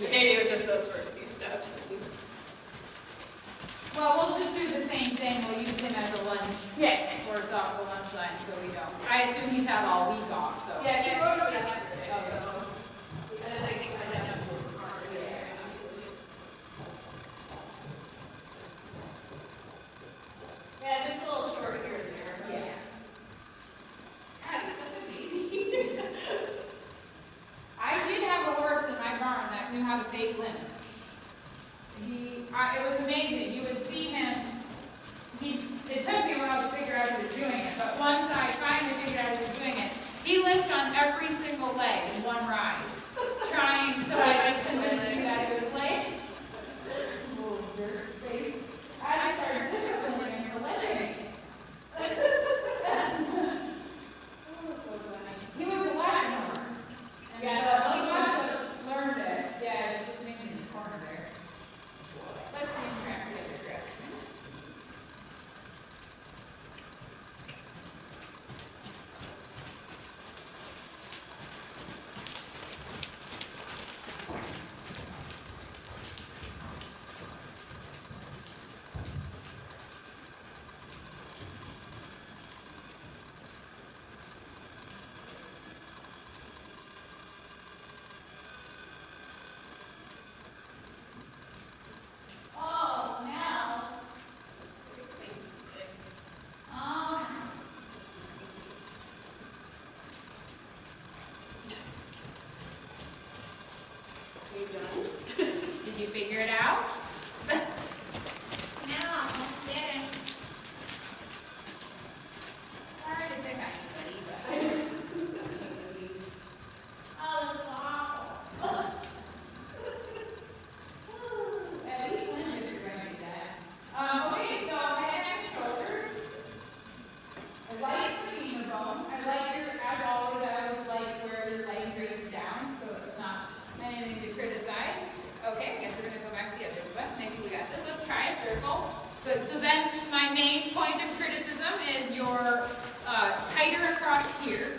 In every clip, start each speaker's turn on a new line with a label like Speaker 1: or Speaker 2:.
Speaker 1: So they do just those first few steps.
Speaker 2: Well, we'll just do the same thing. We'll use him as a lunch.
Speaker 1: Yeah.
Speaker 2: Works off the lunch line, so we don't. I assume he's had all week off, so.
Speaker 1: Yeah, she wrote it yesterday.
Speaker 2: Oh,
Speaker 1: And then I think I did have to work harder. Yeah, just a little short here and there. But
Speaker 2: yeah.
Speaker 1: God, he's such a baby.
Speaker 2: I did have a horse in my barn that knew how to fake linen. It was amazing. You would see him. It took me a while to figure out he was doing it, but once I finally figured out he was doing it, he limped on every single leg in one ride, trying to convince me that it was late. I started disciplining him for living. He was a Latin horse. And
Speaker 1: Yeah,
Speaker 2: so he must have learned it. Yeah, it's just making in the corner there. Let's see him try to get the direction. Oh, now.
Speaker 1: Are you done?
Speaker 2: Did you figure it out? No, didn't. Sorry to pick on anybody, but oh, this is awful. Yeah, we win if you're going to do that. Okay, so head, neck, shoulders. I like the femur bone. I like your, as always, I always like where your leg drains down, so it's not anything to criticize. Okay, I guess we're gonna go back to the other one. Maybe we got this. Let's try a circle. Good. So then my main point of criticism is you're tighter across here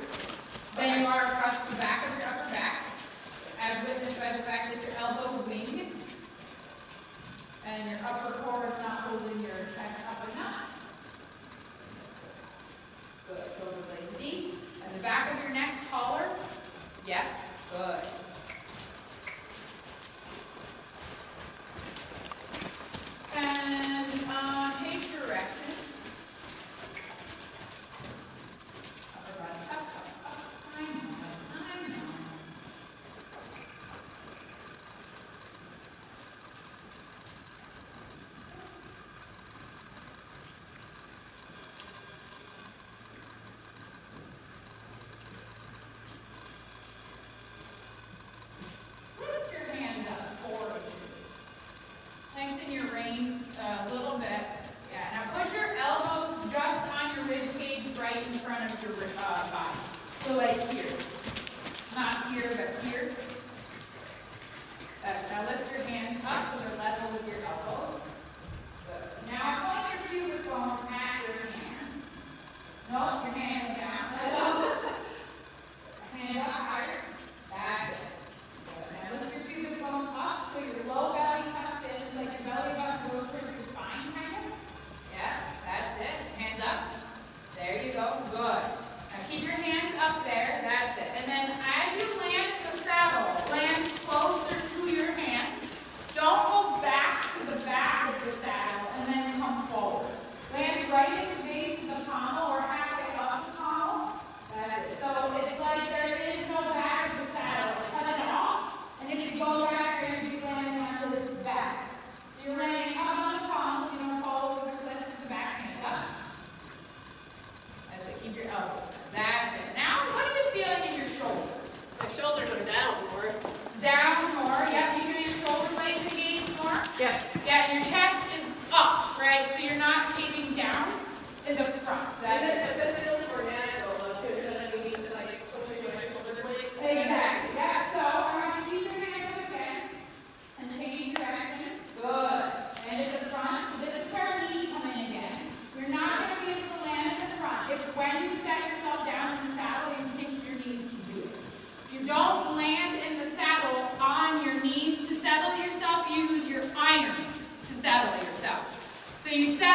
Speaker 2: than you are across the back of your upper back, as witnessed by the fact that your elbows wing and your upper core is not holding your chest up enough. Good. Shoulder blades deep. And the back of your neck taller. Yep. Good. And change direction. Upper body up, up, up, fine.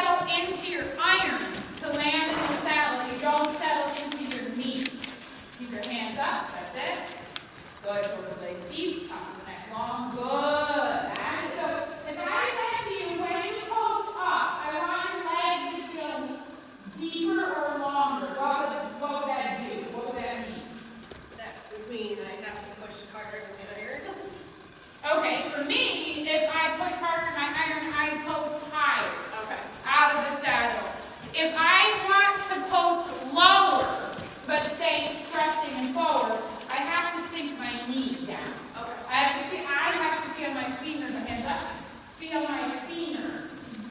Speaker 2: settle into your iron to land in the saddle. You don't settle into your knees. Keep your hands up. That's it. Good. Shoulder blades deep. Top of the neck long. Good. And so if I said to you, when you post up, I want your legs to feel deeper or longer. What would that do? What would that mean?
Speaker 1: That would mean I have to push harder than the iron.
Speaker 2: Okay, for me, if I push harder in my iron, I post higher.
Speaker 1: Okay.
Speaker 2: Out of the saddle. If I want to post lower, but stay pressing and forward, I have to sink my knees down.
Speaker 1: Okay.
Speaker 2: I have to feel my femur, hands up. Feel my femur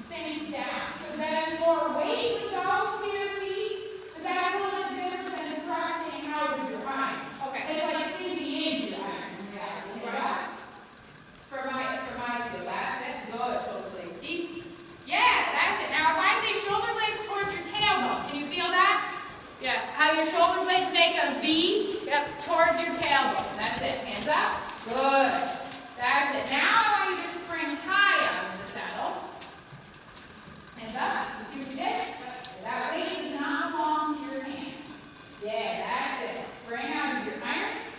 Speaker 2: sink down. So then more weight would go to your feet. Is that a little bit different than thrusting out of your iron?
Speaker 1: Okay.
Speaker 2: It's like sinking into your iron. Yeah. For my feel, that's it. Good. Shoulder blades deep. Yeah, that's it. Now, if I say shoulder blades towards your tailbone, can you feel that?
Speaker 1: Yeah.
Speaker 2: How your shoulder blades make a V
Speaker 1: Yep.
Speaker 2: towards your tailbone. That's it. Hands up. Good. That's it. Now I want you to spring high out of the saddle. Hands up. You see what you did? That weight does not belong to your hands. Yeah, that's it. Spring out of your irons.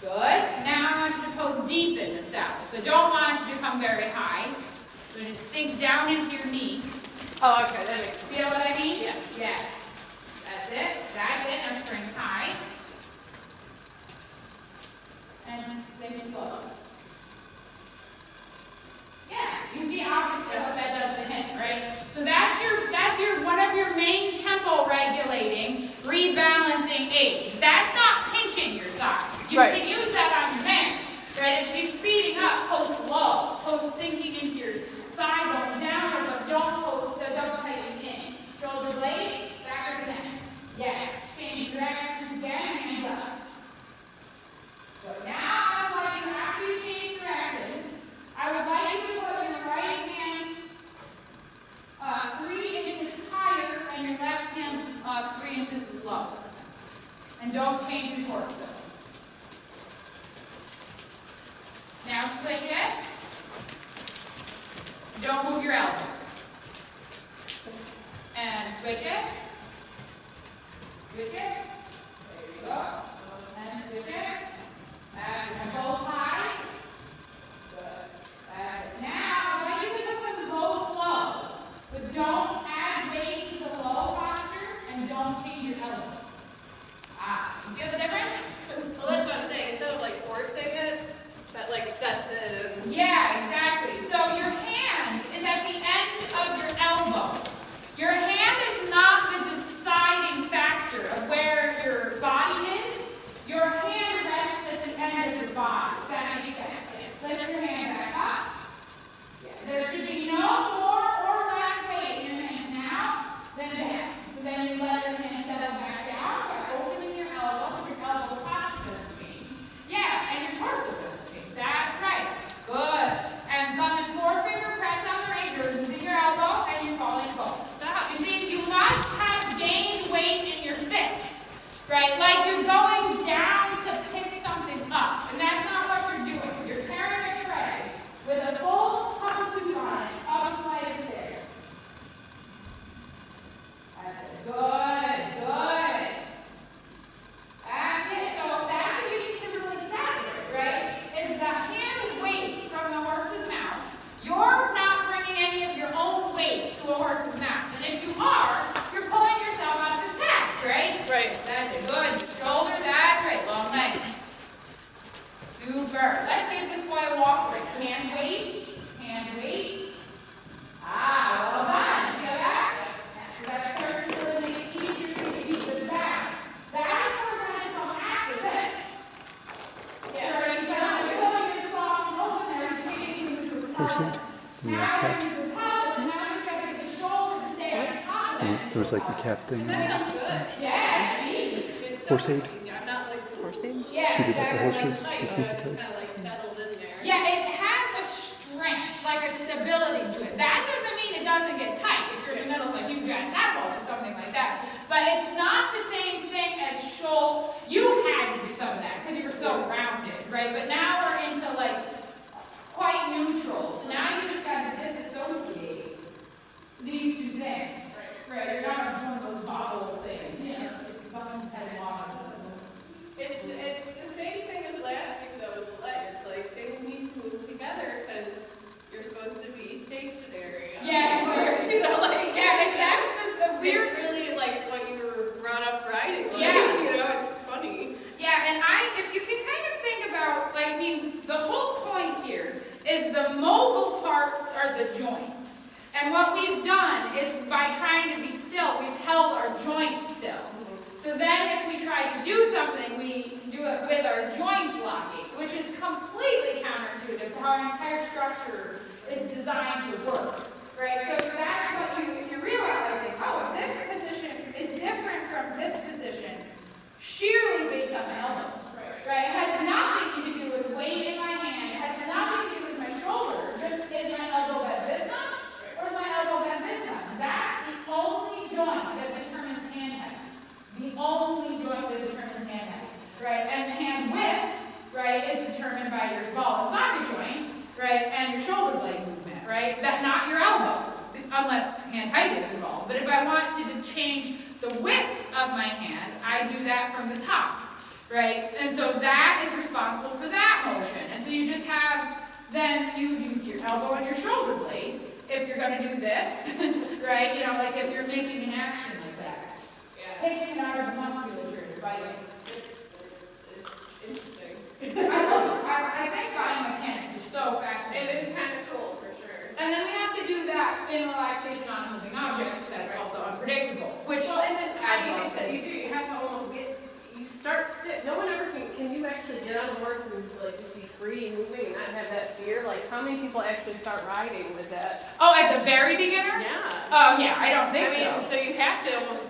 Speaker 2: Good. Now I want you to post deep in the saddle. So don't want you to come very high. So just sink down into your knees.
Speaker 1: Oh, okay. That makes sense.
Speaker 2: Feel what I mean?
Speaker 1: Yeah.
Speaker 2: Yeah. That's it. That's it. Now spring high. And sink it low. Yeah. You see opposite what that does to him, right? So that's your one of your main tempo regulating, rebalancing aids. That's not pinching your thighs. You
Speaker 1: Right.
Speaker 2: can use that on your man. Right? If she's speeding up, post low, post sinking into your thigh bone downward, but don't tighten in. Shoulder blades, back of the neck. Yeah. Change directions again, hands up. So now I would like you, after you change directions, I would like you to put your right hand 3 inches higher and your left hand 3 inches lower. And don't change your torso. Now switch it. Don't move your elbows. And switch it. Switch it. There you go. And switch it. And both high. Good. Now, I want you to put them both low. But don't add weight to the low posture and don't change your elbow. You feel the difference?
Speaker 1: Well, that's what I'm saying. Instead of like forcing it, that like sets it.
Speaker 2: Yeah, exactly. So your hand is at the end of your elbow. Your hand is not the deciding factor of where your body is. Your hand rests at the end of your body. If that makes sense. Lift your hand back up. Yeah. There should be no more or less weight in your hand now than down. So then you let your hand settle back down by opening your elbow. Your elbow posture doesn't change. Yeah, and your torso doesn't change. That's right. Good. And thumb and forefinger press on the right. You're losing your elbow and you're falling forward. Stop. You see, you must have gained weight in your fist, right? Like you're going down to pick something up. And that's not what you're doing. You're carrying a tray with a full jumpsuit on it up a flight of stairs. That's it. Good. Good. That's it. So that's what you need to really separate, right? Is the hand weight from the horse's mouth. You're not bringing any of your own weight to a horse's mouth. And if you are, you're pulling yourself out the tack, right?
Speaker 1: Right.
Speaker 2: That's it. Good. Shoulder, that's right. Long legs. Super. Let's give this boy a walk break. Hand weight. Hand weight. Well done. Feel that? So that starts to really make it easier to use the back. That is where we're going to come after this. Yeah. Right. You're filling your soft open there. You're taking it into the
Speaker 3: Horse head? Yeah, caps. There was like a cap thing. Horse aid.
Speaker 4: Horse aid?
Speaker 3: Shoot it at the horses, desensitize.
Speaker 2: Yeah, it has a strength, like a stability to it. That doesn't mean it doesn't get tight if you're in the middle of a huge ass asphalt or something like that. But it's not the same thing as shoal. You had to do some of that because you were so rounded, right? But now we're into like quite neutral. So now you just got to disassociate these is the mobile parts are the joints. And what we've done is by trying to be still, we've held our joints still. So then if we try to do something, we do it with our joints locking, which is completely counterintuitive. Our entire structure is designed to work, right? So that's what you realize, like, oh, this position is different from this position, sheerly based on my elbow, right? It has nothing to do with weight in my hand. It has nothing to do with my shoulder. Just is my elbow bent this much, or is my elbow bent this much? That's the only joint that determines hand height. The only joint that determines hand height, right? And the hand width, right, is determined by your ball and socket joint, right, and your shoulder blade movement, right? That not your elbow, unless hand height is involved. But if I want to change the width of my hand, I do that from the top, right? And so that is responsible for that motion. And so you just have, then you use your elbow and your shoulder blade if you're going to do this, right? You know, like if you're making an action like that. Taking it out of the musculature, by the way.
Speaker 1: Interesting.
Speaker 2: I think biomechanics is so fascinating.
Speaker 1: It is kind of cool for sure.
Speaker 2: And then we have to do that in relaxation on a moving object that's also unpredictable, which
Speaker 1: Well, and then how do you
Speaker 2: adds
Speaker 1: think that you do? You have to almost you start stiff. No one ever can you actually get on a horse and like just be free and moving and not have that fear? Like how many people actually start riding with that?
Speaker 2: Oh, as a very beginner?
Speaker 1: Yeah.
Speaker 2: Oh, yeah, I don't think
Speaker 1: I mean,
Speaker 2: so.
Speaker 1: so you have to almost